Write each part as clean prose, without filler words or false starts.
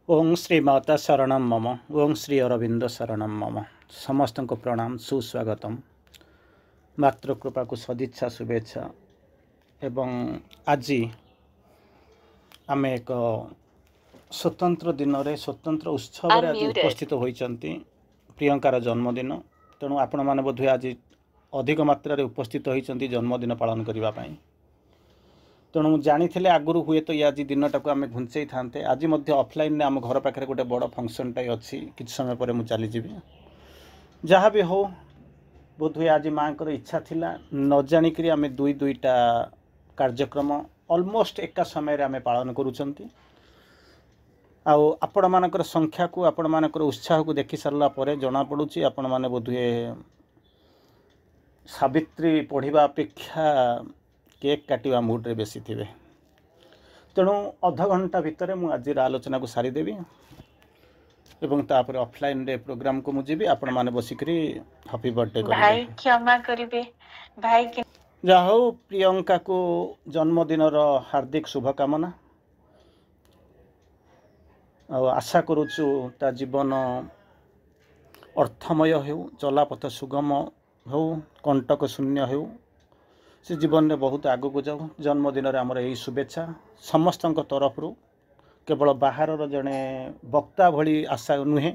ओं श्री माता शरणम मम। ओं श्री अरविंद शरणम मम। समस्त को प्रणाम, सुस्वागतम। मातृकृपा को सदिच्छा शुभेच्छा। एवं आज आम एक स्वतंत्र दिन रे स्वतंत्र उत्सव आज उपस्थित होइचंती। प्रियंकार जन्मदिन, तेणु आपण माने बोधे आज अधिक मात्रा रे उपस्थित होइचंती जन्मदिन पालन करिवा पई। तेणु जानी आगुरी हुए तो ये आज दिनटा को आम घुंचई था। आज ऑफलाइन आम घर पाखे गोटे बड़ फंक्शन टाइम अच्छी कि समय पर मुझे चलीजी। जहाँ भी हो बोधहुए आज माँ को इच्छा थिला न जाणिक आम दुईटा कार्यक्रम ऑलमोस्ट एका समय आम पालन करुँच। आपण मानकर संख्या को आपण मानकर उत्साह को देखि सारा पर जना पड़ुछि आपण माने बोधहुए सावित्री पढ़िबा अपेक्षा केक काटिवा मूड रे बेसी थिबे। तेणु अध घंटा भितर मु आज आलोचना को सारीदेवी एवं तापर ऑफलाइन रे प्रोग्राम को मुझे आपण माने बसिकरी हैप्पी बर्थडे करिवे। भाई क्षमा करिवे भाई के जा हो प्रियंका को जन्मदिन रो हार्दिक शुभकामना। आशा करूछु ता जीवन अर्थमय हो, चलापथ सुगम हो, कंटक शून्य हो, से जीवन में बहुत आग को जाऊ। जन्मदिन आमर यही शुभेच्छा समस्त तरफ रू। केवल बाहर जड़े वक्ता भली आशा नुहे,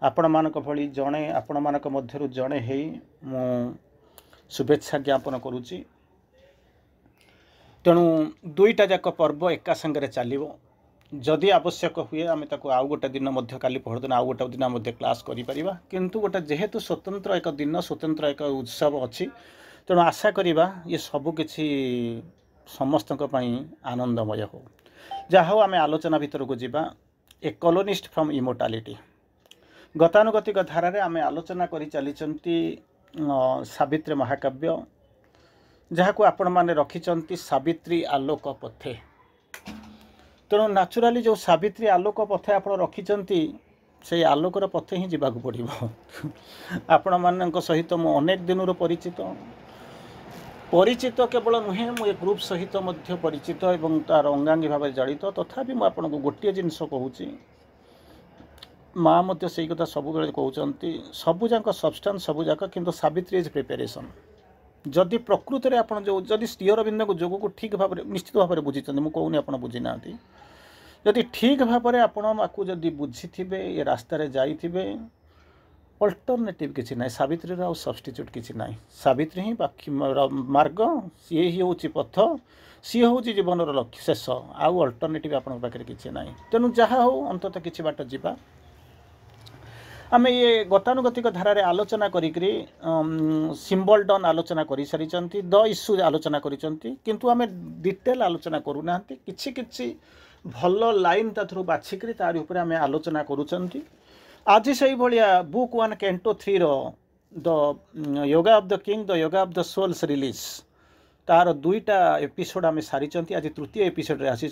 आपण मानक भली जड़े आपण मानक मध्यरु जड़े है मु शुभेच्छा ज्ञापन करुच्ची। तेणु दुईटा जाक पर्व एका संगे चलो। जदि आवश्यक हुए आम ताको आउ गोटे दिन काली पहरदिन आउ गोटे दिन क्लास करिपरिबा, किंतु गोटे जेहेतु स्वतंत्र एक दिन स्वतंत्र एक उत्सव अच्छी, तेणु आशा करिबा ये सब किछि समस्त आनंदमय हो। जहा हो आम आलोचना भितर को जीवा। ए कॉलोनिस्ट फ्रॉम इमोर्टालिटी गतानुगतिक धारा आम आलोचना करि चलिचंती सावित्री महाकाव्य, जहाँ को आपण माने रखिचंती सावित्री आलोक पथे। तेणु न्याचुराली जो सावित्री आलोक पथे आप रखिचंती से आलोकर पथे ही जीवाक पड़िबो। आपण मानक सहित मु अनेक दिन परिचित केवल नुहे मु ए ग्रुप सहित मध्य परिचित एवं तार अंगांगी भाव जड़ित। तथापि मु आपन को गोटे जिनस कहूची, माँ मध्य से कथा सब कहते सबूक सब्सटेंस सबूक, किंतु सावित्री इज प्रिपेरेसन। जदि प्रकृत में आप जो श्री अरविंद को जोग को ठीक भाव निश्चित भाव में बुझी, मुझे कहूनी आप बुझीना, जदि ठीक भाव में आपको जदि बुझी थे ये रास्तार जाइए, अल्टरनेटिव किसी ना, सावित्री आउ सब्स्टिट्यूट किसी ना। सावित्री ही मार्ग, सी ही हूँ पथ, सी हूँ जीवन लक्ष्य शेष, आउ अल्टरनेटिव आप किसी ना। तेणु जहाँ हो अंततः किसी बाट जावा। आम ये गतानुगतिक धारा रे आलोचना करी सिंबल डन आलोचना कर सारी, द इश्यू आलोचना करिसेंती, किंतु आम डिटेल आलोचना करूना। किछि किछि भल लाइन ताथरू बाछिक तार ऊपर आम आलोचना करूचंती। आज से भाया बुक 1 कैंटो 3 रो the Yoga of the King the Yoga of the Souls release तार दुईटा एपिसोड आम सारी। आज तृतीय एपिसोड रे आसी।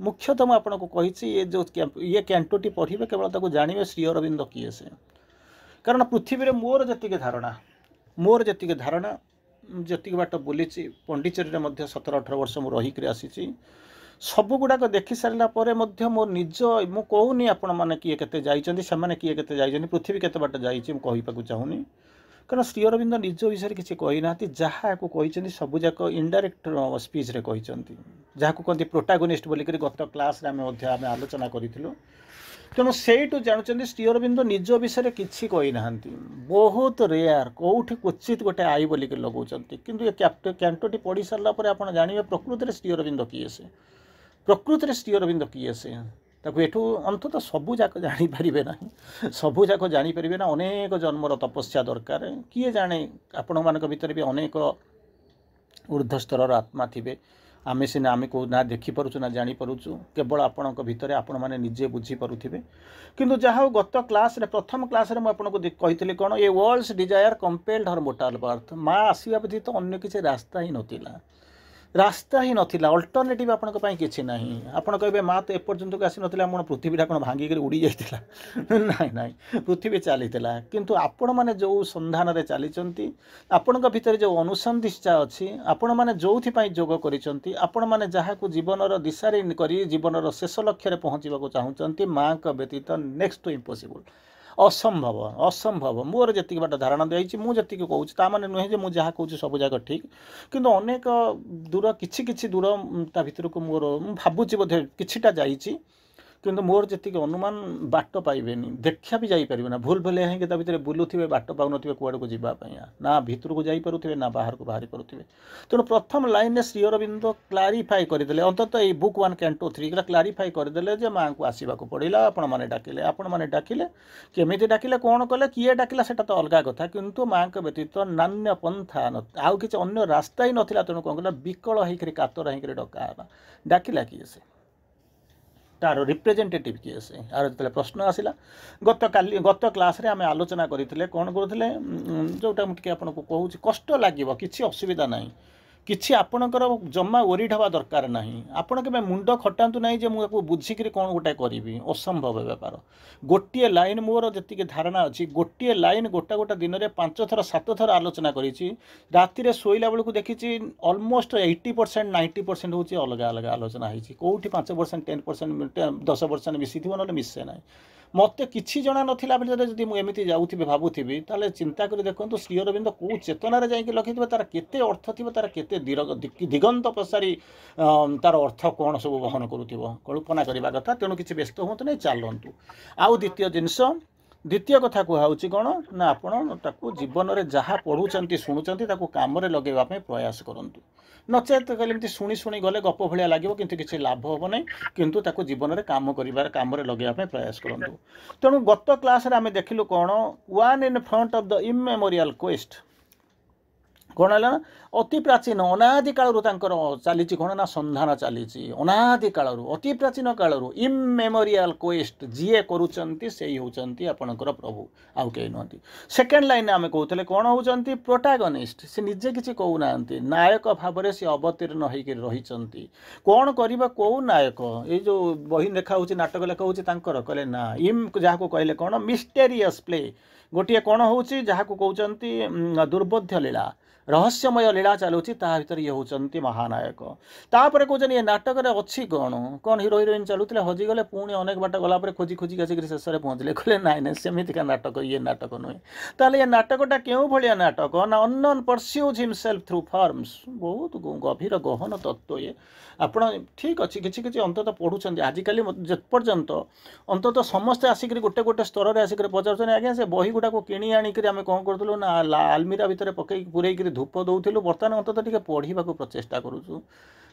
मुख्यतः मुझे आपको कही ये जो ये कैंटोटी पढ़े केवल जानवे श्री अरविंद किए से। कारण पृथ्वी में मोर जी धारणा जी बाट बुली पंडिचेरी में 17-18 वर्ष मुझे रहीकि आसी। सबुगुड़ाक देखि सारा मोर निज मु कहूनी आपण मैंने किए केते जाइछन्ति, सेमाने किए केते जाइछन्ति, पृथ्वी केते बाट जाइछि मु कहिपाकु चाहुनी। कारण श्री अरविंद निज विषय किसी कहीना, जहाँ कहते सबूक इनडायरेक्ट स्पीच रे कहते, जहाँ को कहते प्रोटागोनिस्ट बोलिक गत क्लास आम आलोचना करूँ। तेणु से जानते श्री अरविंद निज विषय किसी कहीना, बहुत रेयर कौटी क्वचित गोटे आई बोलिक लगाउछन्ति। किंतु ये कैंटोटी पढ़ी सारापर आप जानवे प्रकृत में श्री अरविंद किए से, प्रकृत में श्री अरविंद किए से। ताकू एठू अंततः सबूक जानीपारे ना, सबूक जानीपारे ना। अनेक जन्मर तपस्या दरकार। किए जाने आपण मान भर भी अनेक ऊर्ध्वस्तर आत्मा थे। आम सीना आम को ना देखिपु ना जानीपरुचु, केवल आपण भितर आपण मैंने निजे बुझीपे। किंतु जहाँ गत क्लास रे प्रथम क्लास रे मुझे कही कौन ये world's desire compelled her mortal birth. माँ आसवा व्यतीत अन्य किसी रास्ता ही नथिला। रास्ता ही नथिला अल्टरनेटिव आपनक पई किछि नाही आपण कहबे मा तो एपर्यंत आसी नथिला मन पृथ्वीटा कोन भांगी कर उड़ी जाइतिला नाही नाही पृथ्वी चलीतिला किंतु आपण माने जो संधान रे चलीचंती आपनक भितर जो अनुसंधिष्टा अछि आपण माने जोथि पई जोग करिसंती आपण माने जहा को जीवनर दिशारे करी जीवनर शेष लक्ष्य रे पहुंचीबा को चाहुचंती मां का व्यतीत नेक्स्ट टू इम्पॉसिबल असंभव असंभव मोर जी बाट धारणा दिखाई मुझे कहूँ ताने नुहे जे मुझे कहूँ सब जाक ठीक किंतु अनेक दूर कि दूर ता भर को मोर भावुची बोधे किछिटा जाइछि किंतु मोर जी अनुमान बाट पाइबेनी देखा भी जापर ना भूल भले हैं भितर बुलुवे बाट पाऊन कुआड़ को जावाई ना भितर को जापे ना बाहर को बाहरी पारे तेणु प्रथम लाइन श्री अरविंद क्लारीफाई करदे अंततः ये बुक 1 कैंटो 3 क्लारीफाई करदे माँ को आसवा पड़ा आपण मैंने डाकिले केमी डाकिले कौन कले किए डाकिला से तो अलग कथा किंतु माँ के व्यतीत नान्य पंथा आउ कि अन्य रास्ता ही नाला तेणु कौन कला विकल होकर कातर होकर डका डाकिला किए से तार रिप्रेजेंटेटिव किए से आर जो प्रश्न आसला गत क्लास रे आमे आलोचना करते कौन करते जोटा मुझे आपको कहूँ कष्ट लगे किसी असुविधा ना किसी आपणकर जमा ओरीड हवा दरकार ना आपण के मुंड खटातु ना जे मुझे बुझिकी कौन गोटे करी असंभव बेपार गोटे लाइन मोर जी धारणा अच्छी गोटे लाइन गोटा गोटा दिन में 5 थर 7 थर आलोचना करी राति शोला बेलू देखी अलमोस्ट 80% 90% हूँ अलग अलग आलोचना होती कौटी 5% 10% 10% मिसी थी ना मिसे ना मत कि जना नाला बेले जब मुझे जाऊँगी भावुथी ताले चिंता कर देखो श्री अरविंद कौ चेतनार जा लखिथे तार केते अर्थ थी तार केते दिगंत प्रसारी तार अर्थ कौन सब बहन करुव कल्पना करने कथा तेणु किसी व्यस्त हूँ नहीं चलतु आउ द्वितीय जिनस द्वितीय कथा कहूँ कौन ना आपको जीवन में जहाँ पढ़ुंट शुणुंट काम लगेवाई प्रयास करूँ नचेत कमी शुणी शुणी गले गप भाया लगे कि किसी लाभ हम ना किंतु ताको जीवन में काम कर कम लगेवाई प्रयास करूँ तेणु गत क्लास आम देखिलु कौन 1 in front of the immemorial quest कौन है ना अति प्राचीन अनादि कालू चली कौन ना संधान चली अनादि कालू अति प्राचीन कालू इमेमोरियल क्वेस्ट जीए करुँच से होती आपणकर प्रभु आउ कहीं नुहति सेकेंड लाइन आम कहते कौन होती प्रोटागनिस्ट से निजे किसी कहूना नायक भाव में सी अवतीर्ण होकर रही कौन कर कौ नायक ये जो बही लेखा हो नाटक लेखा हो कहले ना इम जहाँ को कहले कौन मिस्टेरियस प्ले गोटे कौन हो जहाँ को कहते दुर्बोध्य लीला रहस्यमय लीला चलुची ता भीतर ये होचंती महानायक तापर कहते ये नाटक अच्छी कौन कौन हिरो हिरोइन चलुते हजिगले पुणी अनेक बाट गलापर खोजी खोजी आसिक शेष में पहुँचले कहले नाई ना सेमितिका नाटक ये नाटक नुहे ताले ये नाटकटा क्यों भाया नाटक ना unknown pursues himself through forms बहुत गभीर गहन तत्व ये आप ठीक अच्छे किसी अंततः पढ़ुं आजिकल जेपर्यंत अंततः समस्ते आसिक गोटे गोटे स्तर में आसिक पचार आज्ञा से बही गुड़ा किणी आनिक आम कौन करूँ ना आलमीरा भितर पकई पूरे धूप दौलू बर्तमान अंततः टे पढ़ा प्रचेषा करूँ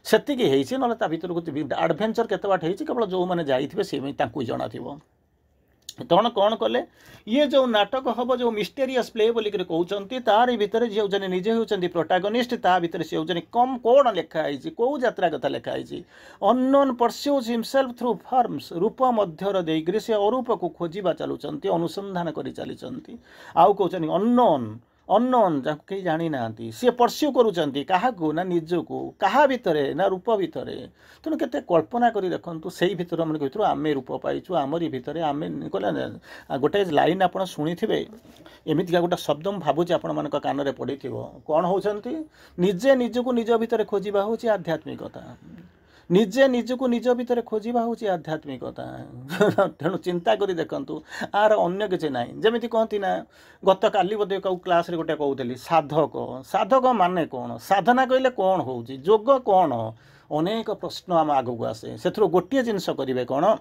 से ना भर को आडभेंचर केत बाट हो केवल जो मैंने जाइए सी जना थी तण कौन कले ये जो नाटक हम जो मिस्टेरियस प्ले बोलिक कहते तार भीतर जी होने निजे होती प्रोटागनिस्ट ता भीतर सी होने कम कौन लिखाई कौ यात्रा कथा लिखाई unknown pursues himself through forms रूप मध्यर देकर से अरूप को खोजा चलुंट अनुसंधान कर चली आउ कहते अननोन अननोन जहाँ कहीं जानी ना सी परस्यू करुँच क्या ना निजक क्या भितर ना रूप भितर तेणु केते कल्पना करी देखु से भर भर आम रूप पाइचु आमरी भितर आम कहला गोटे लाइन आप शुणी थे एमतीका गोटे शब्द मुझे भावुँ आपण मान कान में पड़ी कौन होती निजे निजक निज भितर खोजा हूँ आध्यात्मिकता निजे निजक निज भितर खोजा हूँ आध्यात्मिकता तेणु चिंता करी देखु आर अन्य किसी ना जमी कहती ना गत काली बोधे कौ क्लास रे गोटे कहूली साधक साधक माने कौन साधना कहले कौन हो जोग कौन अनेक प्रश्न आम आग को आसे से गोटे जिनस करेंगे कौन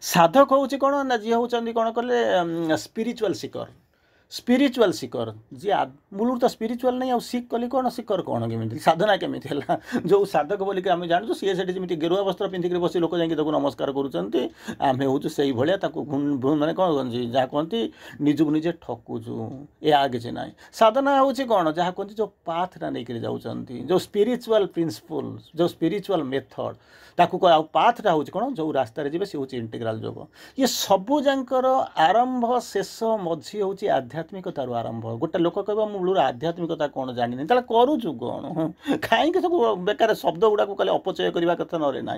साधक हूँ कौन ना जी होती कौन कले स्पिरिचुअल सिकर जी मूल तो स्पिरिचुअल नहीं सिक कली कौन सिकर कौन केमी साधना केमी जो साधक बोलिक आम जानू सी से गेरुआ वस्त्र पिंधिक बस लोक जाकि नमस्कार करें हूँ से भाया मैंने कौन जहाँ कहती निजक निजे ठकुचु या किसी ना साधना हूँ कौन जहाँ कहती जो पाथटा नहीं जाऊँगी जो स्पिरिचुअल प्रिंसिपल जो स्पिरिचुअल मेथड ताकू पाथटा हूँ कौन जो रास्तार जी सी हूँ इंटीग्राल जोग ये सबू जाकर आरंभ शेष मझी हूँ आध्यात्मिकतार आरंभ गोटे लोक कह मूल आध्यात्मिकता कौन जानी तेल करुचु कौन कहीं सब बेकार शब्द गुड़ा कहले अपचय करने कथा ना ना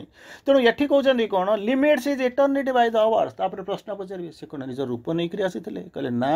तेणु ये कहते कौन limits is eternity by the hours तापर प्रश्न पचारे से कौन निज रूप नहीं आसी कहले ना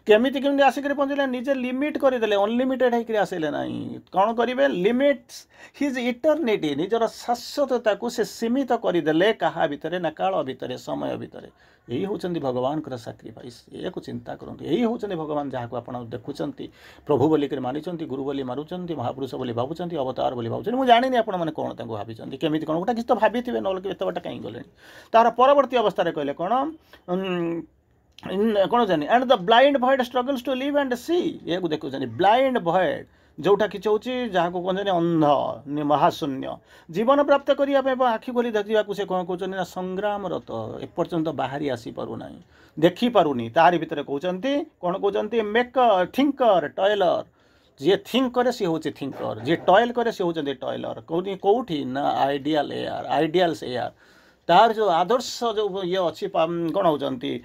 केमी केमी आसिक पहुँचले निजे लिमिट करदे अनलिमिटेड होकर आसिले ना कौन करेंगे लिमिट्स हिज इटर्निटी निजर शाश्वतता को से सीमित करदे क्या भितर ना काल भितर समय भितर यही होचंदी भगवान का सैक्रिफाइस ये चिंता करूँ यही होचंदी भगवान जहाँ को आप देखुंत प्रभु बोलिक मानिंट गुरु बोली मारुंट महापुरुष बोली भावुंट अवतार बोली भावुंट मुझे जानी आपण मैंने कौन भावी केमी कौन गोटे किसी तो भाभी थे ना एत बाटा कहीं गले तार परवर्ती अवस्था कहले कौन कौन जानी and the blind void struggles to live and see ये देखुं ब्लाइंड भॉइड जोटा कि हूँ जहाँ को कहते अंध महाशून्य जीवन प्राप्त करने आखि खोली देखा से कौन कहते ना संग्रामरत एपर्यंत बाहरी आसी पारना देखिपारूनी तारि भितर कहते कौन कहते मेकर थिंकर टॉयलर जी थिंक करे सी हूँ थिंकर जी टॉयल करे सी हूँ टॉयलर कौटी ना आइडियल एयर आइडियल्स एयर तार जो आदर्श जो ये अच्छी कौन होती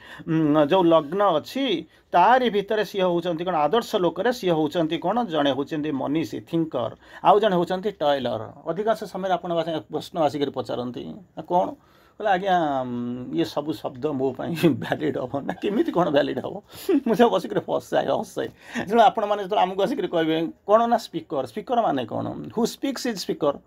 जो लग्न अच्छी तारि भितर सी होती कौन आदर्श लोक सी होती कौन जड़े होती मनीषी थिंकर आउ जड़े होती टॉयलर अधिकांश समय आप प्रश्न आसिक पचारती कौन कहला आज्ञा ये सब शब्द मो वैलिड हम ना केमी कौन वैलिड हम मुझे बसिक फसाए हसाए जो आपण मैंने आमको आसिक कहे कौन ना स्पीकर स्पीकर माने कौन who speaks is speaker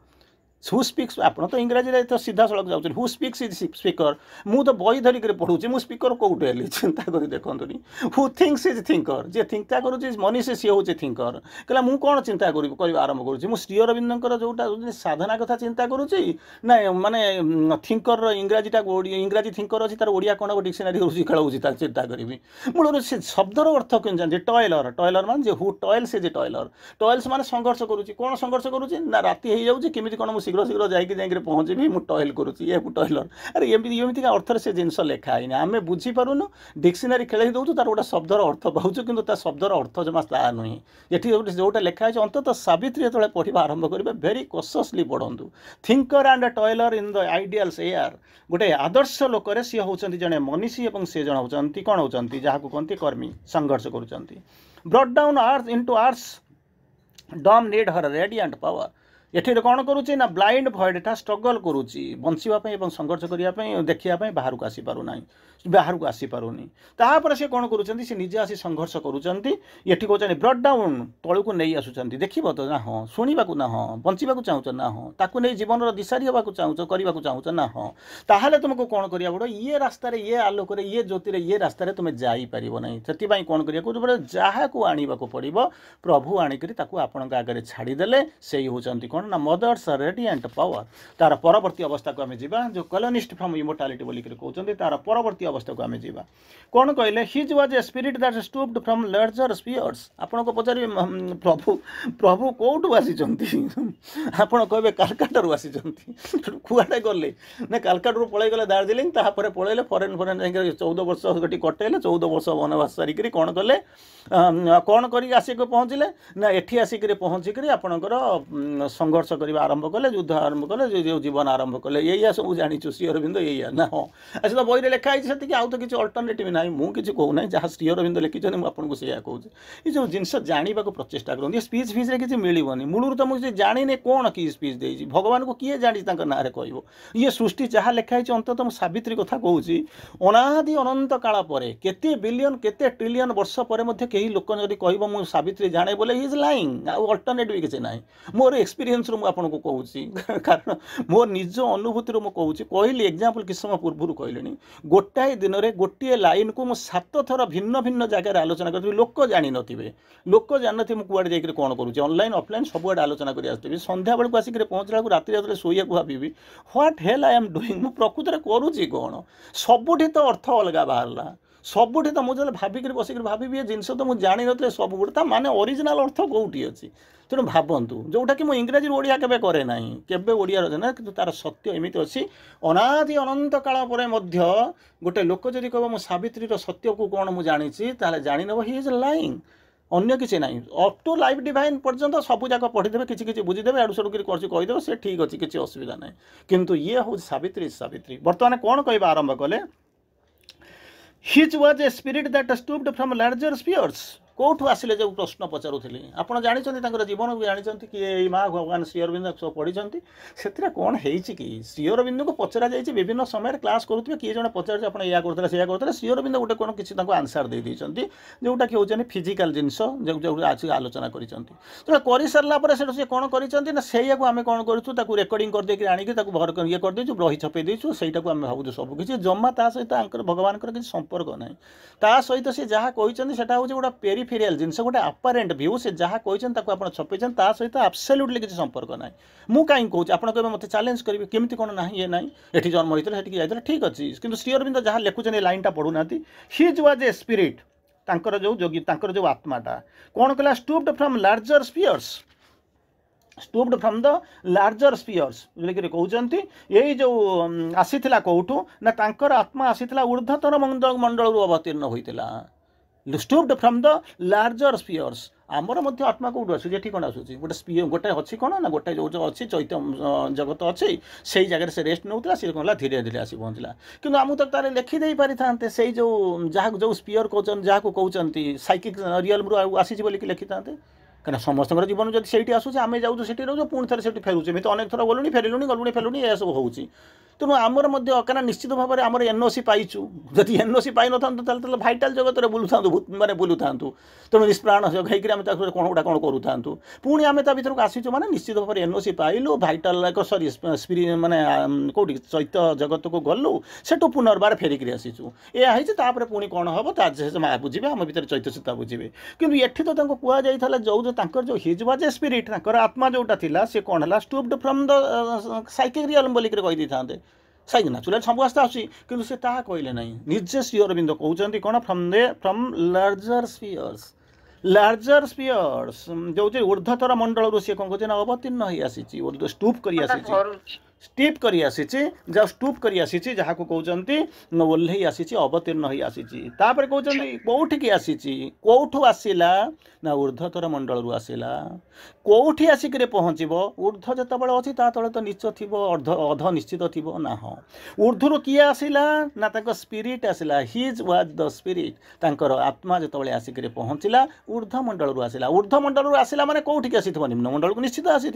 who speaks आप तो इंग्राजी तो सीधा सड़क जाऊँ हु स्पीक्स इज स्पीकर मु तो बही धरिक पढ़ुची मु स्पीकर कौटे हेली चिंता कर देखनी हु थिंक्स इज थिंकर जी थिंका करुच्ची मनीषी सी हूँ थिंकर कहला मु कौन चिंता कर आरंभ करुच्ची मु श्री अरविंदर जोटा साधना कथा चिंता करुच्ची ना माने थिंकर इंग्राजीटा इंग्राजी थिंकर अच्छी तार ओडिया कौन डिक्शनारी करुच्ची खेलाऊँगी चिंता करी मूल से शब्दर अर्थ क्यों जानते टॉयलर टॉयलर मान हु टॉयल्स इज टॉयलर टॉयल्स मान संघर्ष करुच्ची कौन संघर्ष करुच्ची ना राति हो जाऊँगी केमी कौन शीघ्र शीघ्र जाकि पहुँची मुझे टॉयल करुच्ची ये टॉयलर अरे एमती अर्थर से जिनस लिखाई आम बुझीपारूनु डिक्शनारी खेल दूँ तार गोटे शब्दर अर्थ पाऊँ कि शब्दर अर्थ जमा ता नुहे ये जोटा लिखाई अंततः सावित्री जो पढ़ा आरंभ करेंगे भेरी कॉशियसली पढ़ु thinker and टॉयलर in the ideals air गोटे आदर्श लोक सी होती जड़े मनीषी और सी जन होती कौन होती जहाँ को कहते कर्मी संघर्ष करुँच ब्रॉट डाउन अर्थ इनटू अर्थ डम नीड हर रेडिएंट पावर ये कौन करुच्ची ना ब्लाइंड भॉइडटा स्ट्रगल करुच्ची बंचापी और संघर्ष करने देखा बाहर को आसी पारना बाहर को आसी पारुनी तापर से कौन करुँच से निजे आसी संघर्ष करुँच ये कहते ब्रॉट डाउन तौक नहीं आसुँच देख तो ना हाँ शुणा ना हाँ बंचा चाहूच ना हाँ ताकू नहीं जीवन दिशारी हाँ चाहूच करने चाहूच ना हाँ ताहले तुमको कौन करा पड़ो ये रास्तार ये आलोक ये ज्योतिर ये रास्तार तुम जापर ना से कौन करा जहाँ को आने पड़ो प्रभु आणिक आपण आगे छाड़ीदे से होती कौन ना मदर्स रेडिएंट पावर तार परवर्ती अवस्था को आम जा जो कॉलोनिस्ट फ्रॉम इमोर्टालिटी बोलिक कहते तार परवर्ती अवस्था को आम जा कौन कहले his was a spirit that stooped from larger spheres आपण को पचारे प्रभु प्रभु कौटू आसी आपण कहे कालकाटा आसी कुआडे गले ना कालकाटा पलि गले दार्जिलिंग तापर पलैले फरेन फरेन 14 वर्ष गोटी कटेले 14 वर्ष वनवास सारिक कौन कले कौन कर आसिक पहुँचले ना एठी आसिक पहुँचिक आपणकर संघर्ष करने आरंभ कले युद्ध आरंभ कले जो जीवन आरंभ कले यही सब जाचु श्री अरविंद यही ना हाँ अच्छा तो बही लिखाई से आउ तो किसी अल्टरनेटिव ना मुझे कहूना जहाँ श्री अरविंद लिखिं मुझे से कहूँ ये जो जिनस जानवा प्रचेषा करूँ स्पीच फीच किसी मिलनी मूल तो मुझे जाने कौन कि स्पीच दे भगवान को किए जानी ना कह ये सृष्टि जहाँ लिखाई अंततः मुझे सावित्री कथा कहूँ अनादि अनंत काल पर केते बिलियन केते ट्रिलियन वर्ष पर कई लोक जब कह मुझे सावित्री जाने बोले हि इज लाइंग अल्टरनेटिव किसी ना मोर एक्सपीरियंस रू आपको कहूँ कारण मो निज अनुभूति मुझे कहली एग्जांपल किस समय पूर्व कहली गोटाए दिन में गोटे लाइन को मुझे 7 थर भिन्न भिन्न जगह आलोचना करी लोक जानी नथिबे लोक जान मुझे कुआड़े जाकर कौन करुँच ऑनलाइन ऑफलाइन सबुआड़े आलोचना कर आसती संध्या बेलू आसिक पहुँचला राति रात शोया भावी what hell I am doing प्रकृत में करुँच कौन सबुठी तो अर्थ अलग बाहरला सबुठी तो मुझे भाविक बसिक भावी ये जिनस तो मुझे जानी नी सब गुड़ा माने ओरिजिनल अर्थ कौटी अच्छी तेणु भावतु जोटा कि इंग्राजी ओडिया केबे करे ना केबे ओडिया ना कि तार सत्य एमती अच्छी अनादि अनंत काल पर गोटे लोक जदि कह मो सावित्री सत्य को कौन मुझे जानी ताले जानी नब हि इज लाइंग अन्य किसी ना अप टू लाइफ डिवाइन पर्यंत सबूक पढ़ीदे किसी बुझीदे आड़ू साड़ू कहीदे से ठीक अच्छे किसी असुविधा ना किंतु ये हूँ सावित्री सावित्री बर्तमान कौन कह आरंभ कले His was a spirit that stooped from larger spheres. କୋଉଠୁ ଆସିଲେ ଯେଉଁ ପ୍ରଶ୍ନ ପଚାରୁଥିଲି ଆପଣ ଜାଣିଛନ୍ତି ତାଙ୍କର ଜୀବନ ବି ଜାଣିଛନ୍ତି କି ଏଇ ମା ଭଗବାନ ଶ୍ରୀ ଅରବିନ୍ଦ ସବୁ ପଢ଼ିଛନ୍ତି ସେଥିରେ କ'ଣ ହେଇଛି କି ଶ୍ରୀ ଅରବିନ୍ଦଙ୍କୁ ପଚରାଯାଇଛି ବିଭିନ୍ନ ସମୟରେ କ୍ଲାସ୍ କରୁଥିବେ କିଏ ଜଣେ ପଚାରୁଛି ଆପଣ ଏଇଆ କରୁଥିଲେ ସେଇଆ କରୁଥିଲେ ଶ୍ରୀ ଅରବିନ୍ଦ ଗୋଟେ କ'ଣ କିଛି ତାଙ୍କୁ ଆନ୍ସର୍ ଦେଇଦେଇଛନ୍ତି ଯେଉଁଟାକି ହେଉଛନ୍ତି ଫିଜିକାଲ୍ ଜିନିଷ ଯେଉଁ ଆଜି ଆଲୋଚନା କରିଛନ୍ତି ତେଣୁ କରିସାରିଲା ପରେ ସେଠୁ ସେ କ'ଣ କରିଛନ୍ତି ନା ସେଇଆକୁ ଆମେ କ'ଣ କରୁଛୁ ତାକୁ ରେକର୍ଡ଼ିଂ କରିଦେଇକି ଆଣିକି ତାକୁ ଇଏ କରିଦେଇଛୁ ବହି ଛପେଇ ଦେଇଛୁ ସେଇଟାକୁ ଆମେ ଭାବୁଛୁ ସବୁ କିଛି ଜମା ତା ସହିତ ଆଙ୍କର ଭଗବାନଙ୍କର କିଛି ସମ୍ପର୍କ ନାହିଁ ତା ସହିତ ସେ ଯାହା କହିଛନ୍ତି ସେଟା ହେଉଛି ଗୋଟେ पेरिफेरियल जिनस गोटे आपारेंट व्यू से जहाँ कहते आप छपेन ता सहित आब्सोल्युटली किसी संपर्क ना मु कहीं कहूँ आप मत चैलेंज करेंगे केमती कौन ना ये ना ये जन्म होता है जाता ठीक अच्छे कि श्री अरविंद जहाँ लिखुचे लाइन टा पढ़ुना हिज वाज ए स्पिरिट तांकर जो जोगी तांकर जो आत्माटा कौन कहला stooped from larger spheres stooped from the larger spheres कहते यही जो आसीला कौटू ना तांकर आत्मा आसीला ऊर्ध्वतर मंडल अवतीर्ण होता stooped from the larger spheres आमर मध्य आत्मा कौटू आसूँ ये कौन आसूँ गोटे स्पीयर गोटे अच्छी कौन ना गोटे जो अच्छी चैत्य जगत अच्छी से जगह से रेस्ट नौला सी कौन धीरे धीरे आसी पहुँचला कि आमको तो तार लिखिदे पारि था से जो जहाँ जो स्पीयर कहते जहाँ कहते साइकिक रियल रू आसी बोलिकी लिखि था कहीं समस्त जीवन जब से आसूँ आम जाऊँ से रोज पुणी थे फेरुचे तो अनेक थर गलुणी फेरिलुणी गलुणी फेलुणी यह सब होची तेणु आमर कहीं निश्चित भाव में आमर एनओसी पाइचु जदि एनओसी पाई न था भाइटाल जगत में बुलू था माने बुलू था तेणु निष्प्राण होकर आम कौन गोटा कौन करूँ था पुणी आम तरफ आसीचु माने निश्चित भाव में एनओसी पाइलु भाइटाल सरी स्पिरिट माने कौटी चैत्य जगत को गलु सेठू पुनर्बार फेरिक आसीचु यह पुणी पुणी कौन हम माँ बुझे आम भर चैत्य सीता बुझे कि एठी तो कहुई जो जो हिज वाज ए स्पिरिट आत्मा जोटा थिला से कौन है stooped from the psychic realm बोलिक कही था साइक नेचुराल सब आस्ते आसी कि से कहले ना निजे श्री अरविंद कहते कौन फ्रॉम लार्जर स्फीयर्स जो ऊर्ध्वतर मंडल सी कौन कहते अवतीर्ण हो आसी स्टूप कर स्टीप कर जहाँ स्टूप कर जहाँ को कहते ओह्ल आसी अवतीर्ण हो आसी कहते कौटिकी आसी कौठू आसला ना ऊर्ध्वतर मंडल आसला कौटी आसिक पहुँचब ऊर्ध्व जिते अच्छी तले तो नीच थी अध निश्चित थी ना हाँ ऊर्ध्वर किए आसला ना स्पिरिट आसला हिज वाज द स्पिरिट तांकर आत्मा जिते आसिक पहुँचला ऊर्ध्व मंडल आसला ऊर्ध्व मंडल आसला माने कौटिकी आसी निम्न मंडल को निश्चित आसी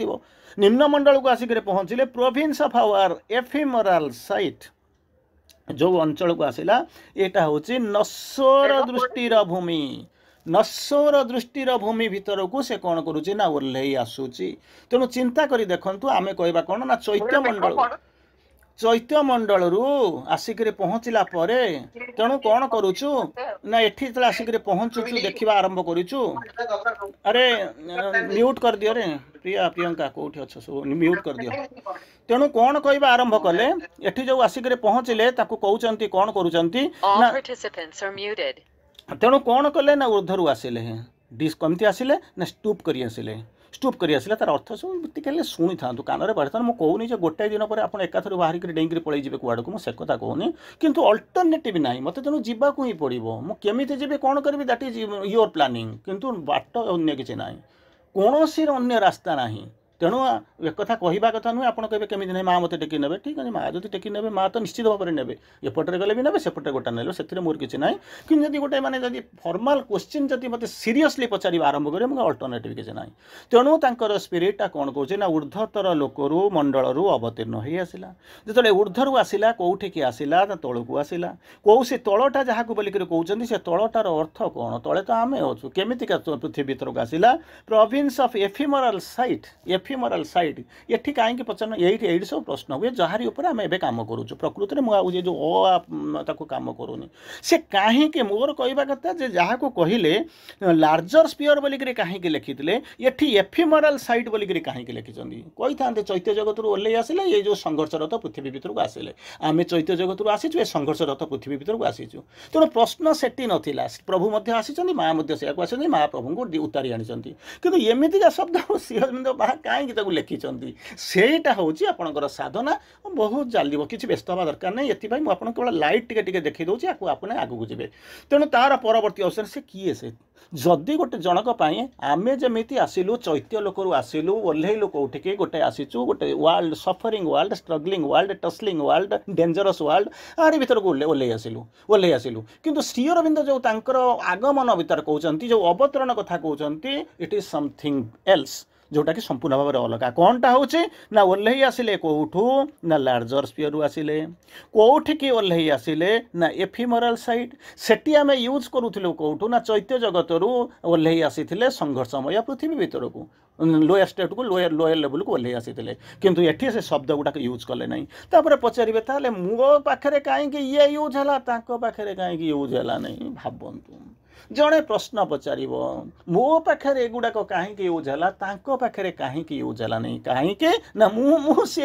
निम्न मंडल को आसिक पहुँचले province of our ephemeral sight जो अंचल को आसला यहाँ हूँ नश्वर दृष्टिर भूमि नश्वर दृष्टिर भूमि भीतर को से कौन करुच्ची ना ओह्ल आसूची तेणु चिंता करी देखंतु आमे कहबा कौन ना चैत्य मंडल आसिक पहुँचला तेणु कौन करुचु ना एठी आसिक पहुँचुचु देखा आरंभ करुचु अरे म्यूट कर दियो रे प्रिया प्रियंका कौटी अच्छ सब म्यूट कर दियो तेणु कौन कहबा आरंभ कले एठी जो आसिक पहुँचले ताकू कहउचंती कौन करूचंती ना तेणु कौन कले ना ऊर्ध्वर आसिले डिस कमती आसिले ना स्टूप कर आसिले तार अर्थ सब टिके शुणी था कान में बढ़ी था मुझे कहूनी गोटे दिन पर आप एकाथर बाहर डेंगी पलि जी कूड़ा को मुझे कथा कहूनी किंतु अल्टरनेटिव ना मत तेणु जावाक ही पड़ो मुझे जी कौन करी दैट इज योर प्लानिंग किंतु बाट अन्य किसी ना कौन अन्य रास्ता ना तेणु एक कथा कहवा कथा नुहे आप कहे केमी ना माँ मत टेकी ने ठीक है माँ जब टेकी ने माँ तो निश्चित भाव में ने एपटे गले भी ने सेपटे गोटा ने से मोर किसी ना कि गोटे मैंने जब फॉर्मल क्वेश्चन जब मत सीरियसली पचार आरंभ करें मुझे अल्टरनेटिव किसी ना तेणु तांकर स्पिरिटा कौन कौन ना ऊर्ध्वतर लोकरू मंडल अवतीर्ण हो आसला जो ऊर्ध्वर आसला कौटिकी आसला तल को आसला कौ से तलटा जहाँ को बोलिक कहते से तलटार अर्थ कौन तले तो आम अच्छु केमितिका पृथ्वी भीतर को आसला प्रोविंस ऑफ एफिमरल साइट ये कहीं पचार ये सब प्रश्न हुए जहारी ऊपर आम एवं कम करुचु प्रकृति में मुझे जो कम करूनी से कहीं मोर कहवा कथा जहाँ को कहले लार्जर स्पीयर बोलिक कहीं लिखिते ये एफिमरल साइट बोलिक कहीं लिखिं कही था चैत्य जगत ओह्ल आसले ये जो संघर्षरत पृथ्वी भीतर को आसले आम चैत्य जगत आसीचु ये संघर्षरत पृथ्वी भीतर को आसीचु तेणु प्रश्न सेटी नाला प्रभु आसी माँ से आस माँ प्रभु को उतारी आनी कि एमतीका शब्द श्री अरविंद कहीं लिखिं सेटा हूँ आपंकर साधना बहुत चलो किसी व्यस्त हवा दरकार नहीं ये मुझे केवल लाइट टिके देखी दूसरी आपने आगू जी तेणु तार परवर्ती अवसर से किए से जदि गोटे जनक आमे जमी आसिलु चैत्य लोकरू आसिलु ओह्लैलु कौटिकी गोटे आसीचु गोटे world suffering world struggling world tussling world dangerous world आरी भीतर को ओह्लै आसिलु किंतु श्री अरविंद जो तांकर आगमन भीतर कहते जो अवतरण कथा कहते इट इज समथिंग एल्स जोटा कि संपूर्ण भाव में अलग कौनटा हूँ ना ओह्लै आसिले कौठू ना लार्जर स्पीयर रु आसिले कौठिकी ओह्लै आसिले ना एफिमराल साइड सेठी आम यूज करूँ कौठू ना चैत्य जगत रु ओह्लै आसी संघर्षमय पृथ्वी भीतर को लोयर स्टेट को लोयर लेवल को ओह्लै आसी किंतु एठी से शब्द गुड़ाक यूज कले ना तापर पचारे ताले मो पाखे कहीं ये यूज है पाखे कहीं यूज है नहीं भावतु जड़े प्रश्न पचार मो पाखे एगुड़ाक कहीं यूज है पाखे कहीं यूज है नहीं कहीं ना मु सी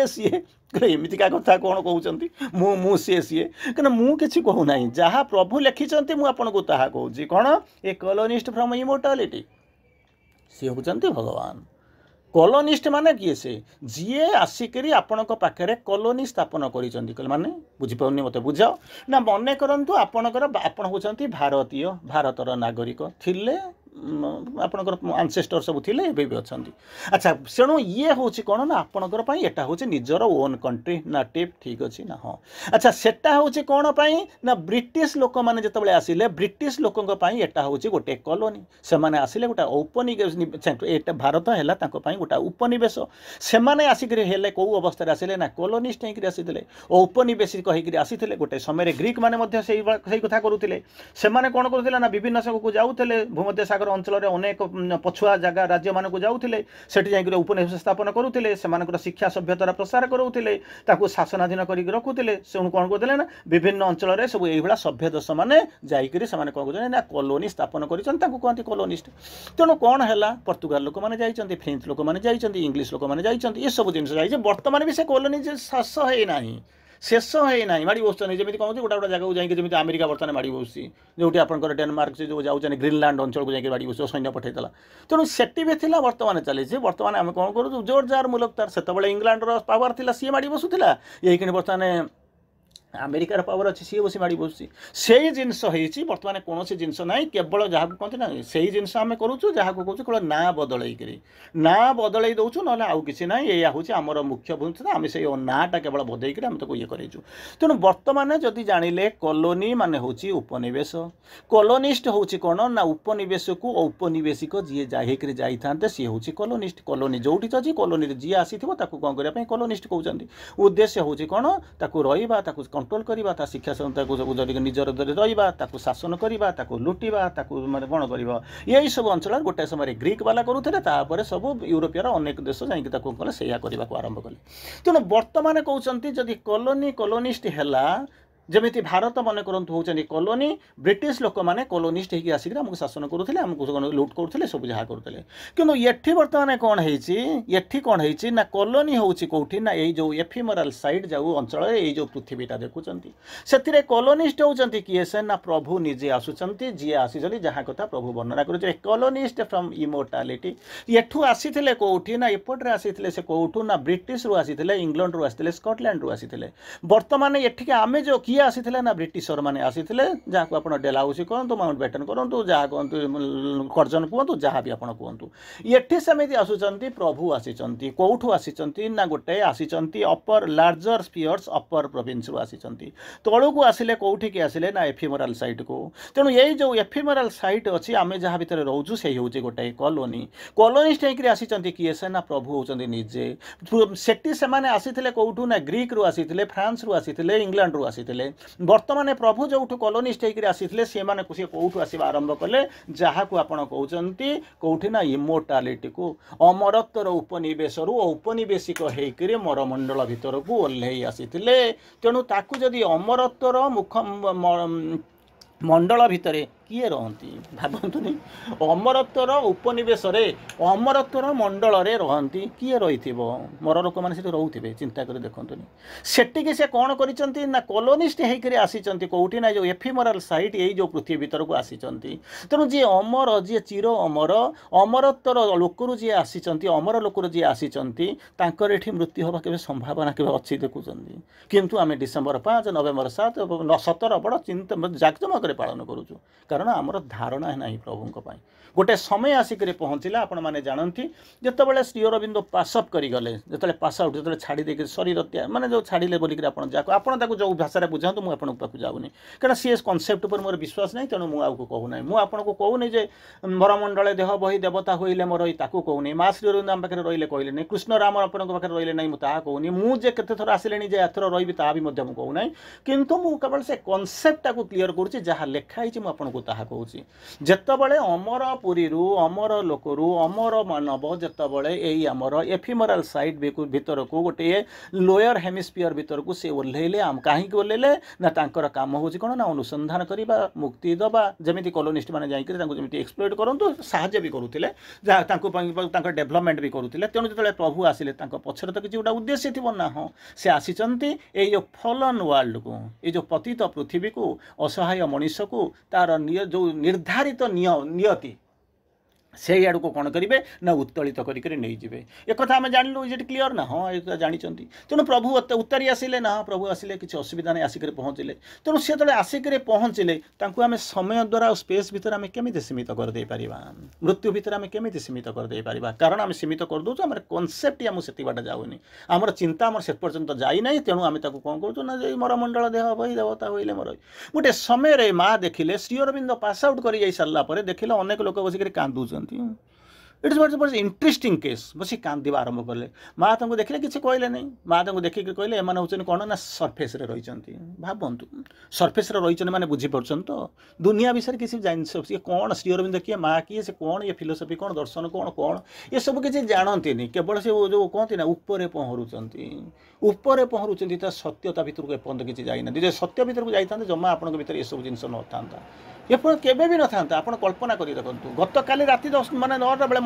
एमतीका कथा कौन कहते मु सी कहीं मुझे कहूना जहाँ प्रभु लिखिं मुझे ताहा कहूँ कौन ए कॉलोनिस्ट फ्रॉम इमोर्टालिटी सी होती भगवान कॉलोनिस्ट माने किए से जीए आसिक आपण पाखे कॉलोनी स्थापन कर माने बुझीपारे मत बुझ ना मन करूँ आपणकर आपण होती भारतीय भारतर नागरिक थिले आपणकर आंसेस्टर सब थिले एबे भी अच्छा अच्छा सेणु ये हूँ कौन ना आपणकर यहाँ हूँ निजर ओन कंट्री ना टिप ठीक अच्छे ना हाँ अच्छा सेटा हूँ कौन ना ब्रिटिश लोक मैंने जो आसिले ब्रिटिश लोकों यहाँ हूँ गोटे कॉलोनी से मैंने आसिले गोटे औपनिवेश भारत है गोटे उपनिवेश से आसिक कौ अवस्था आसिले ना कॉलोनिस्ट होकर आसी औपनिवेशिक होकर आसी गोटे समय ग्रीक मैंने से कथा करुले से कौन करुले ना विभिन्न सबको जाऊे भूमध्य सागर अंचल अनेक पछुआ जगह राज्य मानक जाऊे से उपनिवेश स्थापन करुले से शिक्षा सभ्यतार प्रसार करोले शासनाधीन कर रखुले से कौन करते ना विभिन्न अंचल में सब ये सभ्य देश मैंने जाकर कौन कर कॉलोनी स्थापन करते कॉलोनिस्ट तेणु कौन है पर्तुगाल लोक मैंने जाइए फ्रेंच लोक मैंने जाइए इंग्लिश लोक मैंने जाइए ये सब जिन जाइए बर्तमान भी से कॉलोनी शेष है शेष है ना माड़ी बसुँच जमी कौन गोटा गोटा जगह जाकि जमी अमेरिका बर्तमान माड़ी बसुची जो आपंकर डेनमार्क से जो जाऊँ ग्रीनलैंड अंचल को जाकर माड़ी बस सैन्य पठेला तेणु सेटी भी थी बर्तमान चली बर्तमान आम कौन करूँ जोर जार मुलक तार से इंग्लैंड पावर थी सी माड़ी बसुला ये बर्तमान अमेरिकार पावर अच्छी सी बस माड़ी बस से जिनस बर्तमान कौन से जिनस ना केवल जहाँ कहते ना से जिनस आम करूँ जहाँ कहूँ केवल ना बदल ना बदल दौचु ना आउ कि ना या हूँ आमर मुख्य भूमिका आम से नाटा केवल बदल आम तो ये करूँ तेणु बर्तमान जदि जानिले कॉलोनी माने हूँ उपनिवेश कॉलोनिस्ट हूँ कौन ना उपनिवेश को औपनिवेशिक जी जाते सी हूँ कॉलोनिस्ट कॉलोनी जोटी अच्छी कॉलोनी जी आसी कौन करने कॉलोनिस्ट कहते उद्देश्य हूँ कौन ताकू रहा कंट्रोल करवा शिक्षा सब निजर रहा शासन करवा लुटिवा माने कौन कर यही सब अंचल गोटे समय ग्रीक वाला करुले सब यूरोपियर अनेक देश जाकि से आरंभ कले तेणु बर्तमान कहते जदि कॉलोनी कॉलोनिस्ट है जमी भारत मन करतु होती कॉलोनी ब्रिटिश लोक मैंने कॉलोनिस्ट होकर आसिक आमको शासन करुले आमको लुट करुले सब जहाँ करुले किंतु ये बर्तमान कौन है कौन है ना कॉलोनी हूँ कौटी ना ये जो एफिमराल साइड जाऊ अंचल ये जो पृथ्वीटा देखुं से कॉलोनिस्ट होती किए से ना प्रभु निजे आसुंच जी आसी जहाँ कथा प्रभु वर्णना कर कॉलोनिस्ट फ्रॉम इमोर्टालिटी एठू आसी कौटी ना एपटे आसी से कौटू ना ब्रिटिश रु आसी इंग्लैंड रु आसी स्कॉटलैंड रु आसी बर्तमान एठिक आम जो किए आसी ना ब्रिटिशर मैंने आसी जहाँ को आप डेलाउसी कहतु माउंट बैटन कहतु जहाँ कहतु कर्जन कहतु जहाँ भी आप कहतु ये सेमती आसुंच प्रभु आसी कौठू आसी ना गोटे आसी अपर लार्जर स्पीयर्स अपर प्रोविंस रु आसी तलू को आसिले कौटिकी आसिले ना एफिमराल साइट को तेणु यही जो एफिमराल साइट अच्छी आम जहाँ भितर रोचु से हूँ गोटे कॉलोनी कॉलोनिस्ट होकर आसी किए से ना प्रभु होती निजे सेठी से आसी कौटू ना ग्रीक रु आसी फ्रांस रु आसी इंग्लैंड रु आसी बर्तमान प्रभु जो कॉलोनिस्ट होकर आसी सी कौटू आसवा आरंभ कले जहाँ को आप कहते कौटी ना इमोर्टालिटी को अमरत्वर उपनिवेश औपनिवेशिक होकर मरमंडल भितर को ओह्लै आसी तेणु ताकू जदि अमरत्वर मुख मंडल भितर किए रहती भावतुनि अमरत्वर उपनिवेश अमरत्वर मंडल रहती किए रही मर लोक मैंने रोथे चिंता कर देखुनि सेटिकी से कौन कर कॉलोनिस्ट होकर आसी कौटी ना जो एफिमराल साइट यही जो पृथ्वी भीतर को आसी तेणु जी अमर जी चिर अमर अमरत्वर लोकरू जी आसी अमर लोकरू जी आसी ये मृत्यु हवा के संभावना के अच्छी देखुं किंतु आम डिसेम्बर 5 नवेम्बर 7 17 बड़ चिंता जाकजमक पालन करुचु कारण आमर धारणा ना प्रभु गोटे समय आसिक पहुँचला आपण मैंने जानती जितेबाला श्री अरविंद पासअप करगले जो पास आउट जो छाड़ी दे शरीर त्याग माने जो छाड़े बोलिक आपड़ जो भाषा बुझातु मुझे पाक जाऊनी कारण सी कनसेप्ट पर मोर विश्वास नहीं तेणु मुझे कहूना मुझे कहूनी जे मरमंडल देह बही देवता होइले मोर कहूनी माँ श्री अरविंद आम पाखे रही कहले नहीं कृष्ण राम आपण पाखे रही नहीं मुझे कहूनी मुझे केते थर आसिले जे एथर रही ता भी कहूना किंतु मु केवल से कनसेप्ट टाक क्लीयर करुच्ची जहाँ लिखाई मुझे कहूँ जितेबाला अमर पुरी अमर लोकरू अमर मानव जितेबाला यही आमर एफिमराल साइट भीतर को गोटे लोयर हेमिस्फियर भीतर को सी ओह्लैले आम कहीं ओह्लैले ना तांकर काम हूँ कौन ना अनुसंधान करवा मुक्ति दबा जमी कॉलोनिस्ट मैंने जाकि एक्सप्लोइट करूँ साहाଯ୍य भी करुले जहाँ डेभलपमेंट भी करुले तेणु जो प्रभु आसिले पछर तो किसी गोटा उद्देश्य थी ना हाँ से आसी जो फलन वर्ल्ड को ये जो पतित पृथ्वी को असहाय मनीष को तार जो निर्धारित नियति से आड़ को कौन करेंगे ना उत्तोलित करके एक आम जानलु ये क्लीयर ना हाँ ये जानते तेणु प्रभु उत्तरी आसिले ना प्रभु आसिले किसी असुविधा नहीं आसिक पहुँचले तेणु सी जो आसिक पहुँचले आम समय द्वारा स्पेस भीतर आम केमी सीमित करदे पारिबा मृत्यु भीतर आम केमी सीमित करदे पारिबा कारण आम सीमित करदे आम कनसेप्ट आम से बाट जाऊनी आमर चिंता आम से पर्यंत जाई तेणु आम कौन करूँ ना जो मरमंडल देह बही देवता होइले मर गोटे समय माँ देखिले श्री अरविंद पास आउट कर सारापर देखिले अनेक लोक बसिक कांदुच इट इज इंटरेस्टिंग केस बस कांदा आरंभ कले माँ तुमको देखिले किसी कहले नहीं माँ तुमको देखिक कहले एम हूँ कौन ना सरफेस रही भावतु सरफेस रही मैंने बुझीपार तो दुनिया विषय किसी जान सी कौन श्री अरविंद किए माँ किए से कौन ये फिलोसफी कौन दर्शन कौन कौन ये सब किसी जानते केवल से जो कहते ना ऊपर पहरुंच सत्यता भर को एपर्त किसी जाना सत्य भर को जाता जमा आपन भर ये सब जिन न था एपण केबे भी न था आप कल्पना कर देखो गत काली राति 10 माने 9टा बेले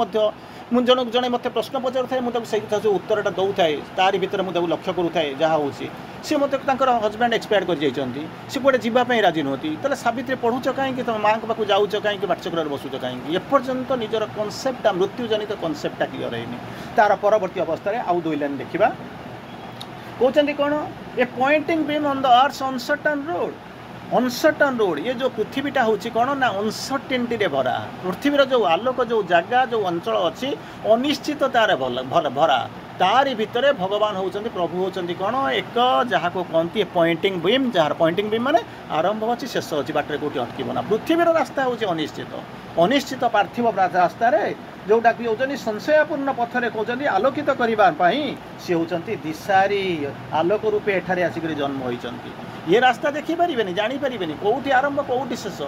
जड़े मत प्रश्न पचार थाए मुझे कथा जो उत्तरटा दौ थाए तारी भितर मुझे लक्ष्य करूए जहाँ हूँ सी मत हजबैंड एक्सपायर कर सी कौटे जावाई राजी नुहति तेल सावित्री पढ़ुच कहीं तुम माँ पाक जाऊच कहीं बाटचक्र बसुच कहीं एपर्यंत निजर कनसेप्टा मृत्युजनित कनसेप्टा क्लीयर है तार परवर्ती अवस्था आउ 2 लाइन देखा कहते कौन ए Poynting beam on the earth uncertain road ये जो पृथ्वीटा हूँ कौन ना अनसर्टेनिटी रे भरा पृथ्वीर जो आलोक जो जगह जो अंचल अच्छी अनिश्चिततार भरा तारी भितर भगवान होचंदी प्रभु होचंदी कौन एक जहाँ को कहती पॉइंटिंग बीम जहाँ पॉइंटिंग बीम माने आरंभ अच्छी शेष अच्छी बाटर कौटी अटकना पृथ्वीर रास्ता हूँ अनिश्चित पार्थिव रास्तार जोटा कि होचंदी संशयपूर्ण पथरे कहते आलोकित करने सी होचंदी दिशारी आलोक रूपे एठारे आसिक जन्म होइचंती ये रास्ता देखिपारे जानीपारे कौटी आरंभ कौटी शेष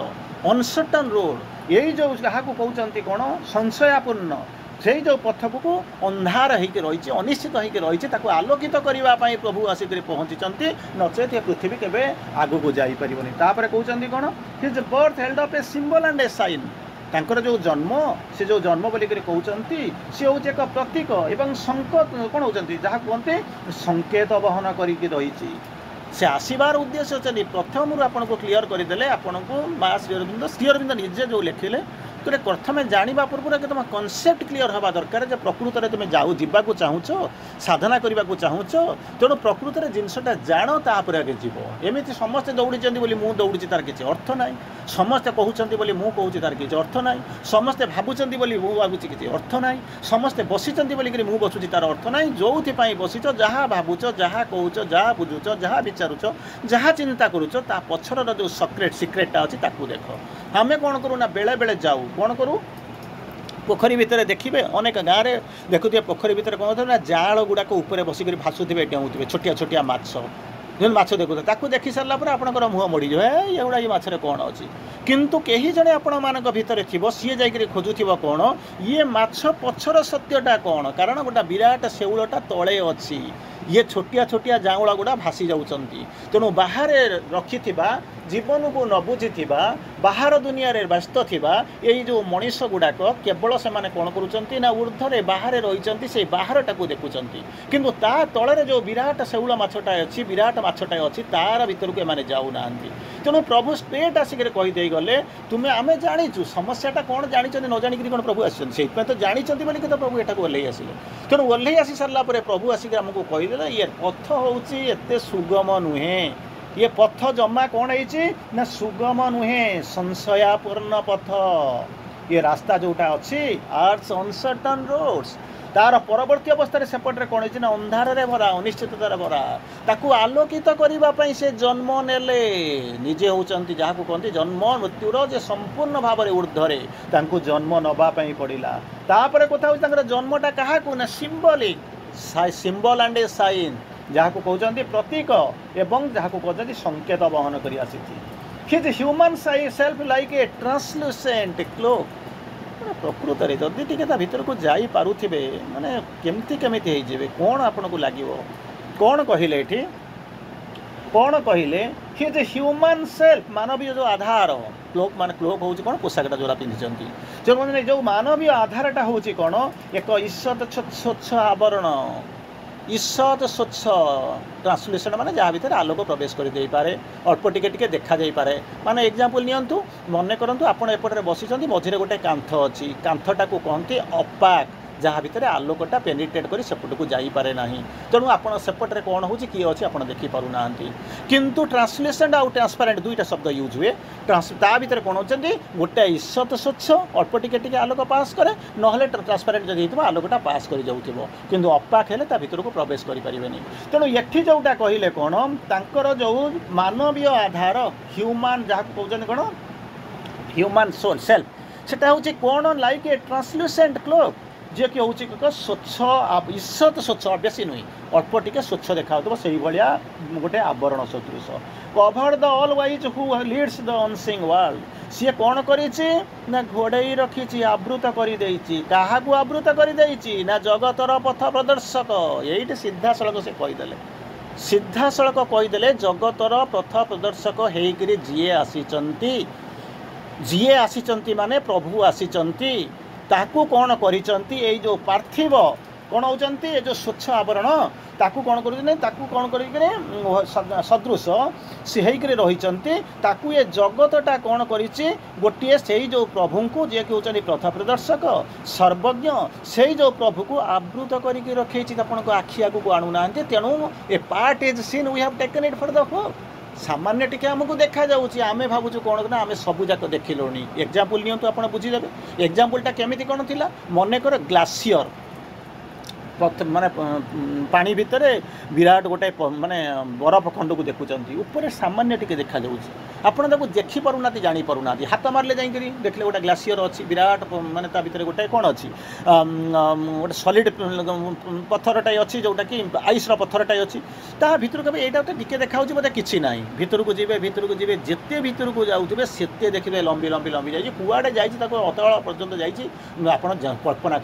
अनसर्टन रोड यही जो जहाँ को कहते कौन संशयपूर्ण से जो पथ को अंधार होकर रही अनिश्चित होकर रही आलोकित करने प्रभु आसिक पहुँची नचेत ये पृथ्वी केवे आगू को जापर कहते कौन his birth held up a symbol and a sign तांकर जो जन्म से जो जन्म बोलिक कहते सी हूँ एक प्रतीक एवं संकेत कौन होती जहाँ कहते संकेत वहन कर से आसबार उद्देश्य अच्छे प्रथम आपन को क्लीयर करदे आपन को माँ श्री अरविंद निजे जो लिखिले तो प्रथम जाना पूर्व कि तुम कनसेप्ट क्लीयर हवा दरकार जे प्रकृत में तुम जावाक चाहूच साधना करने को चाहूच तेणु प्रकृत में जिनसटा जाण तापर आगे जीव एमती समस्ते दौड़ी मुझे दौड़ी तार किसी अर्थ ना समस्ते कहते मुझे कहूँ तार किसी अर्थ ना समस्ते भावुँच भावुची किसी अर्थ ना समस्ते बसीच बोलिक मुझे बसुची तार अर्थ ना जो बसीच जहाँ भावुच जहाँ कहूच जहाँ बुझुच जहाँ विचारुच जहाँ चिंता करुच ता पछर जो सिक्रेटा अच्छी ताकू देख आम कौन करूँ ना बेले बेले जाऊ कौन करूँ पोखरी भितर देखिए अनेक गाँव में देखुए पोखरी भितर कौन होता है ना जाल गुड़ाक ऊपर बसिक भासुवे डेऊे छोटिया छोटिया माछ जो माछ देखुए ताकू देखी सारापर आपंकर मुँह मोड़ी जाए ये गुड़ा ये मछरे कौन अच्छी किंतु कहीं जड़े आपण मान भितर थी सी जाकि खोजुव कौन ये माछ पछर सत्यटा कौन कारण गोटा विराट शेउलटा तले अच्छी ये छोटिया छोटिया जाऊला गुड़ा भासी जाउछंती तेणु बाहर रखि जीवन को न बुझी बाहर दुनिया रे व्यस्त थिबा यही जो मनीष गुड़ाक केवल से माने कौन करुचंती ना ऊर्ध्वे बाहर रही से बाहरटा को देखुचंती किंतु ता तଳରେ जो विराट शैल माछटा अच्छी विराट माछटा अच्छी तार भीतर को एमाने जाऊ नांती तेणु प्रभु स्ट्रेट आसिक कहीदे गले तुम्हें आम जाचु समस्याटा कौन जानी न जानिक कौन प्रभु आसी तो जानते बोलिक तो प्रभु एटा ओह्लई आसिले तेणु ओह्लई आसी सारा प्रभु आसिक आमको कहीदे ये पथ हूँ एत सुगम नुहे ये पथ जमा कौन है सुगम नुहे संशयापूर्ण पथ ये रास्ता जोटा अच्छी आर्ट्स अनसर्टन रोड्स तार परवर्ती अवस्था सेपटे कौन है अंधार भरा अनिश्चिततार भरा ताकू आलोकित करने से जन्म नेले निजे होती जहाँ कहते जन्म मृत्युर जे संपूर्ण भाव में ऊर्ध्वे जन्म नवाई पड़ा तापर कथा हूँ जन्मटा क्या ना symbolic symbol and a sign जहाँ को कहते प्रतीक एवं जहाँ को कहते संकेत बहन कर human self like a translucent cloak प्रकृत में जदि टी भीतर को जाई पारुथिबे माने केमती केमिति हे जेबे कौन आपन को लागिवो कौन कहिले एठी कौन कहिले कि जे ह्यूमन सेल्फ मानवीय जो आधार क्लोक मान क्लोक होउची कोन पोशाकटा जोरा पिंधिचंती जो माने जो मानवीय आधारटा होउची कोन एक ईषत स्वच्छ आवरण ईषत स्वच्छ ट्रांसलेसन माने जहाँ भीतर आलोक प्रवेश कर दे पारे अल्प टिके देखा जाई पारे माने एग्जांपल नियंतु मने करंतु आपण एपटे बसिचंती मझिरे गोटे कांथ अछि कांथटा को कहंती अपाक जहाँ भीतर आलोकटा पेनिट्रेट कर सेपट को जाई पारे नाही तेणु आपण सेपटे कौन होची किए अछि आपण देखि पारु नांती किंतु ट्रांसलेशन आउ ट्रांसपेरेंट दुईटा शब्द यूज हुए ता भीतर कौन होचंती गोटे ईषत स्वच्छ अल्प टिके आलोक पास करे नहले ट्रांसपेरेंट जदि हितबा आलोकटा पास कर जाउथिबो किंतु अपाक हेले ता भीतर को प्रवेश करि परिबेनी तेणु एठी जोटा कहिले कौन तांकर जो मानवीय आधार ह्यूमन जहाँ कहते कौन ह्यूमन सोल सेल्फ सेटा होची कौन लाइक ए ट्रांसलूसेंट क्लोक जे कि हूँ स्वच्छ ईषत स्वच्छ बेसी नुह अल्प टिके स्वच्छ देखा से भाया गोटे आवरण सदृश cover the all wise who leads the unseeing world सी कौन कर घोड़े रखी आवृत क्या आवृत कर ना जगतर पथ प्रदर्शक ये सीधा सड़क से कहीदे सीधा सड़क कहीदे जगतर पथ प्रदर्शक होकर जीए आसी माने प्रभु आसी ताकू कौन करिचंती ए जो पार्थिव कौन होचंती ए जो स्वच्छ आवरण ताकू कौन करूचंती ताकू कौन करिकरे सदृश से हेकरे रहिचंती ताकू ए जगतटा कौन करिछि गोटिए सेही जो प्रभु को जे कि होचंती पथ प्रदर्शक सर्वज्ञ सेही जो प्रभु को आवृत करिकि रखैछि आपन को आखि आगु को आनु नांती तेनु a part is seen we have taken it for the whole सामान्य टिके आमको देखा जाऊँगी आम भावुँ कौन ना आम सबूक देखिलुणी एग्जांपल नियंतु आप बुझीदेवे एग्जांपलटा केमिति कौन थिला मनेकर ग्लासियर माने पानी भितर विराट गोटे माने बरफ खंड को देखुंत ऊपर सामान्य टिके देखा जाऊँगी आपड़ देखी पारना जानी पारना हाथ मारे जाइए देखले गोटे ग्लासियर अच्छी विराट माने ता भितर गोटे कौन अच्छी गोटे सॉलिड पत्थरटाई अच्छी जोटा कि आइसर पत्थरटाई अच्छी ता भितर कभी यहाँ टिके देखा बोधे किसी ना भितर को जी जिते भितर को जाऊे से देखिए लंबी लंबी लंबी जाइए कुआड़े जाइए अतल पर्यटन जाइए आप कल्पना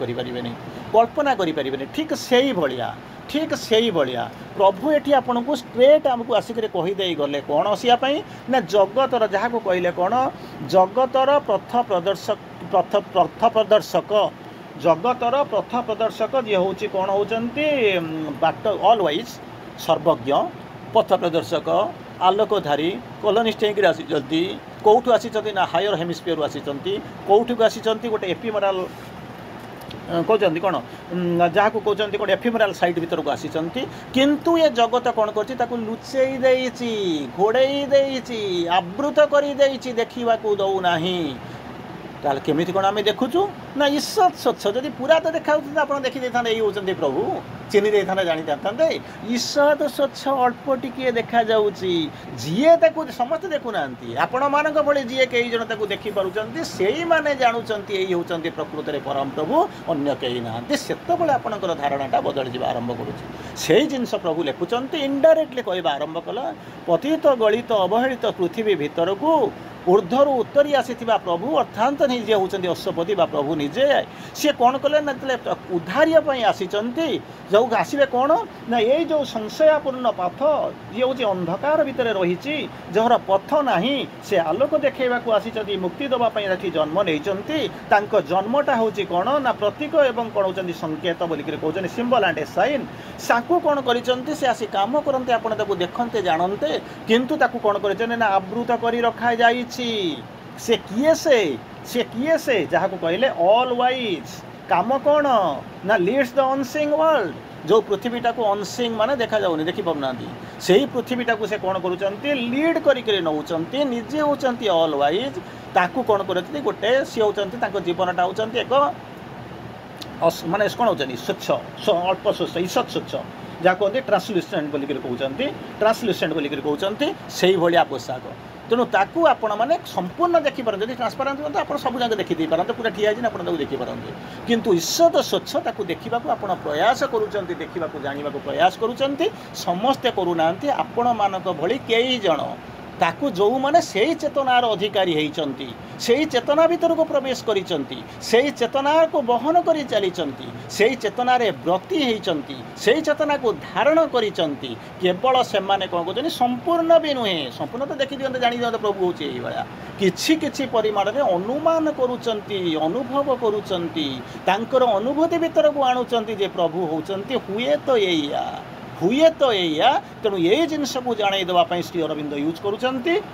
करें ठीक से भाया प्रभु ये आपन को स्ट्रेट आमको आसिक कहीदे गले कौन आसापी ना जगतर जहाँ को कहले कौन जगतर पथ प्रदर्शक जगतर पथ प्रदर्शक जी हूँ कौन होती बाट ऑल वाइज सर्वज्ञ पथ प्रदर्शक आलोकधारी कॉलोनिस्ट होकर आसी कौटू आसी ना हायर हेमिस्फीयर आसी कौटू को आसी गोटे एपिमोराल कहते कौन जहाँ को कहते कौन एफिमेराल साइट भीतर को आसी किंतु ये जगत कौन कर लुचई घोड़ई आवृत कर देखा दौना ताल केमी कौन आम देखुचु ना ईषत स्वच्छ जदि पूरा तो देखा आप देखी था ये होती प्रभु चिन्ह दे था जानी था ईषत स्वच्छ अल्प टिके देखा जीए समस्ते देखुना आपण मान भाई जी कई जन देखी पार्टी से मैंने जानूँ यही होती प्रकृत में परम प्रभु अन्य कई ना से आपंकर धारणाटा बदल जा आरंभ करुँचे जिनस प्रभु लिखुंट इनडायरेक्टली कहवा आरंभ कला पतित गलित अवहेलित पृथ्वी भितर को ऊर्ध्वर उत्तरी आसी प्रभु अर्थात निजे होती अश्वपति प्रभु निजे सी कौन कले ना उद्धारिया आसीचंती जो आसवे कौन ना ये जो संशयापूर्ण पथ ये हूँ अंधकार भितर रही जहर पथ ना से आलोक देखा आसी मुक्ति देवाई जन्म नहीं जन्मटा हूँ कौन ना प्रतीक एवं कौन होती संकेत बोलिक कहते सिंबल एंड ए साइन साकू कौन कर आसी काम करते आप देखते जानते किंतु ताकू कौन कर आवृत कर रखा से किए से जहाँ को कहले ऑल वाइज काम कौन ना लीड्स द अनसीइंग वर्ल्ड जो पृथ्वीटा को अनसीइंग माने देखा जाऊनी देखि पाना से ही पृथ्वीटा को से कौन करुँच लीड करके नौकरी निजे होती ऑल वाइज ताकू कौन करते गोटे सी होती जीवनटा होती एक माने कौन होती स्वच्छ अल्प स्वच्छ ईषत स्वच्छ जहाँ कहते ट्रांसल्यूसेंट बोलिक कहते ट्रांसल्यूसेंट बोलिक कहते से भाया पोशाक तेणु ताकू आपण मैंने संपूर्ण देखिपार जब ट्रांसपारेंट होता आप सब जगह देखी पारते पूरा ठिया आप देखिपारते किंतु ईषत स्वच्छ ताकू देखा आप प्रयास करुँच देखा जानवा प्रयास करुँच समस्ते करूना आपण मानक भली कई जन ताकू जो मैंने से चेतनार अधिकारी होती से चेतना भीतर को प्रवेश करिसंती से चेतना को बहन कर चली से चेतनार व्रती होती से चेतना को धारण करिसंती केवल से माने कौन कहते संपूर्ण भी नुहे संपूर्ण तो देखी दिखते जानी दिखते प्रभु हूँ ये किछि परिमाण में अनुमान करुचंती अनुभव करुचंती तांकर अनुभूति भीतर को आणुचंती जे प्रभु होचंती हुए तो या तेणु ये जिनस को जाने देवाई श्री अरविंद यूज करुँच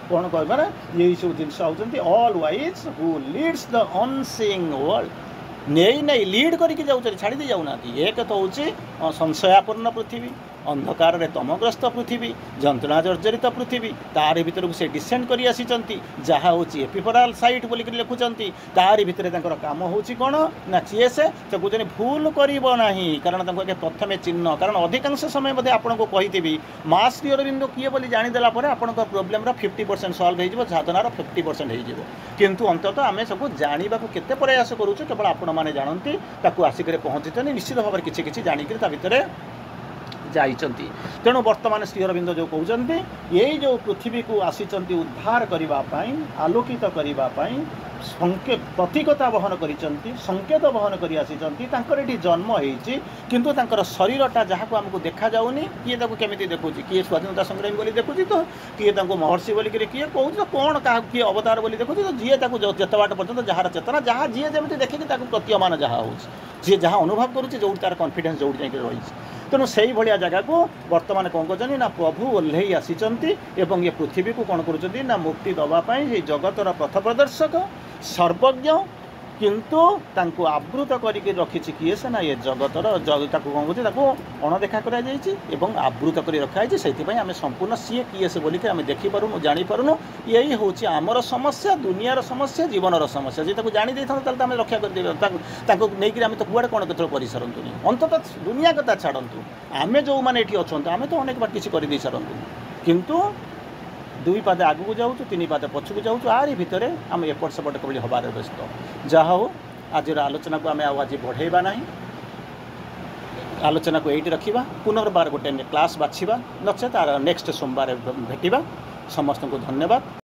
कौन कह यही सब जिनस होती all wise who leads the unseeing world नहीं लीड करके जाऊँ छाड़ी दे जाऊना एक तो हूँ संशयापूर्ण पृथ्वी अंधकार रे तमग्रस्त पृथ्वी जंत्रणा जर्जरित पृथ्वी तार भीतर को से डिसेंड कर आसी जहाँ हूँ एपिफोराल साइट बोलिक लिखुंट तार भितर काम हूँ कौन ना सी से कहते भूल करना कारण प्रथम चिन्ह कारण अधिकांश समय बोधे आपको कही माँ श्री अरविंद किए बोली जानीदेला आप प्रोब्लेम 50% सल्व हो साधनार 50% हो किंतु अंततः आम सब जानवा केते प्रयास करूँ केवल आपण मैंने जानती आसिक पहुँची निश्चित भाव में किसी जाणिक भितर जाइचंती तेणु वर्तमान श्री अरविंद जो कहते यही जो पृथ्वी को आसीचंती उद्धार करने आलोकित करने संकेत प्रतीकता बहन करिसंती संकेत बहन कर आसीचंती ये जन्म होती किंतु तांकर शरीरटा जहाँ को आमको देखा जाऊनी किए केमी देखुँ किए स्वाधीनता संग्रामी बोली देखुची तो किए महर्षि बोलिक किए कहूँ तो कौन क्या किए अवतार बोली देखुँ तो जी जेत बाट पर्यटन जार चेतना जहाँ जी जमी देखिए प्रतीयमान जहाँ हो जी जहाँ अनुभव करुँचे जो तार कन्फिडेंस जो रही तेणु से ही भाया जगह को वर्तमान कौन कर ना प्रभु ओह्लई आसीचंती एवं ये पृथ्वी को कौन कर ना मुक्ति दवापाई जगतर पथ प्रदर्शक सर्वज्ञ किंतु तांको आवृत करके रखी किए से ना ये जगतर कौन कर अणदेखा कर आवृत कर रखाई से आम संपूर्ण सी किए से बोलिक आम देखिपारूँ जानीपारूँ यही हूँ आमर समस्या दुनियार समस्या जीवनर समस्या जी जानी दे आम रक्षा कर नहीं आम तो कुआड़े कौन केत कर सारूँ अंततः दुनिया कथा छाड़ू आम जो मैंने ये अच्छा आम तो अनेक बार किसी कर सारूँ किंतु दुई पाद आगू जाऊँ तीन पाद पछक जाऊँ आरी भितर आम एपट सेपट कभी हबार व्यस्त जहाँ हो आज आलोचना को आम आज बढ़ेबा ना आलोचना को यही रखा पुनर्बार गोटे क्लास बाछा नचे तार नेक्स्ट सोमवार भेटा समस्त को धन्यवाद।